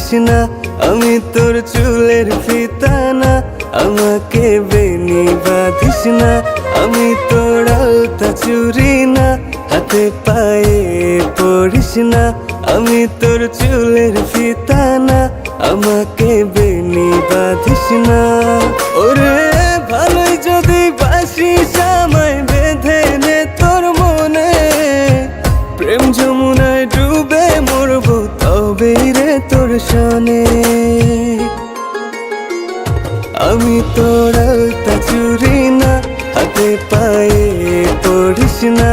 বাঁধিস না, আমি তোর চুলের ফিতা না। আমাকে বেনি বাঁধিস না, আমি তোর আলতা চুরি না। হাতে পায়ে পড়িস না, আমি তোর চুলের ফিতা না। আমাকে বেনি বাঁধিস না। ওরে ভালোই যদি বাসিস আমায় বেঁধে নে তোর মনে। প্রেম যমুনায় ডুবে মরবো তবেই রে তোর সনে। আমি তোর আলতা চুরি না, হাতে পায়ে পড়িস না।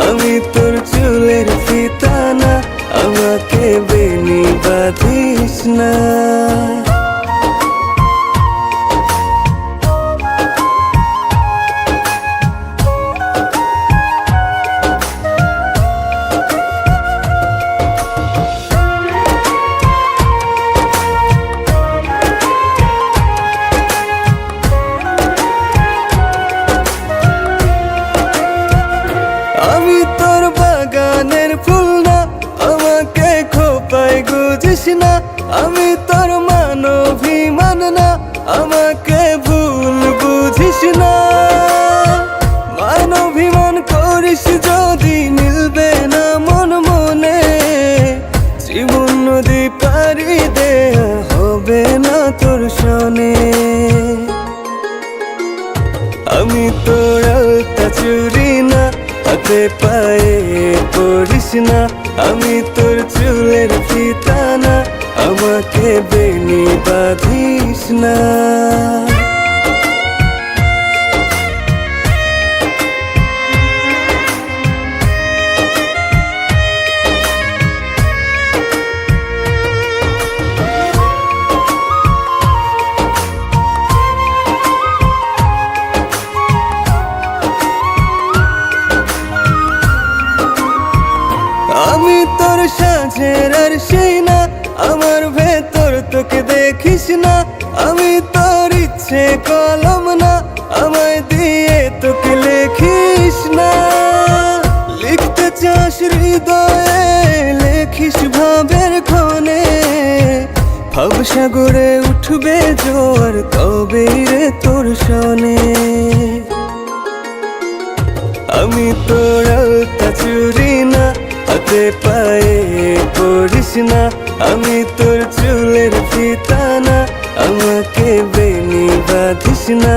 আমি তোর চুলের ফিতা না, আমাকে বেনি বাঁধিস না। আমি তোর বাগানের ফুল না, আমাকে খোপায় গুজিস না। আমি তোর মানভিমান না, আমাকে ভুল বুঝিস না। মানভিমান করিস যদি মিলবে না মন মনে। জীবন নদী পারি দেয়া হবে না তোর সনে। আমি তোর আলতা চুরি না, হাতে পায়ে পড়িস না। আমি তোর চুলের ফিতা না, আমাকে বেনি বাঁধিস না। আমি তোর সাঁঝের আর সেই না, আমার ভেতর তোকে দেখিস না। আমি তোর ইচ্ছে কলম না, আমায় দিয়ে তোকে লেখিস না। লিখতে চাস হৃদয়ে লেখিস ভাবের ক্ষণে। ভাবসাগরে উঠবে জোয়ার তবেই রে তোর সনে। আমি তোর আলতা চুরি না, হাতে পায়ে পড়িস না। আমি তোর চুলের ফিতা না, আমাকে বেনি বাঁধিস না।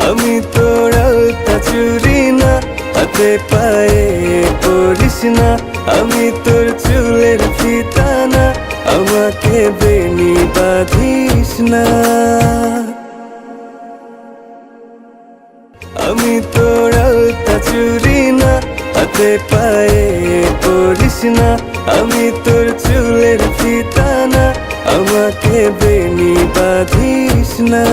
আমি তোর আলতা চুরি না, হাতে পায়ে পড়িস না। আমি তোর চুলের ফিতা না, আমাকে বেনি বাঁধিস না। আমি তোর আলতা চুরি না, হাতে পায়ে পড়িস না। আমি তোর চুলের ফিতা না, আমাকে বেনি বাঁধিস না।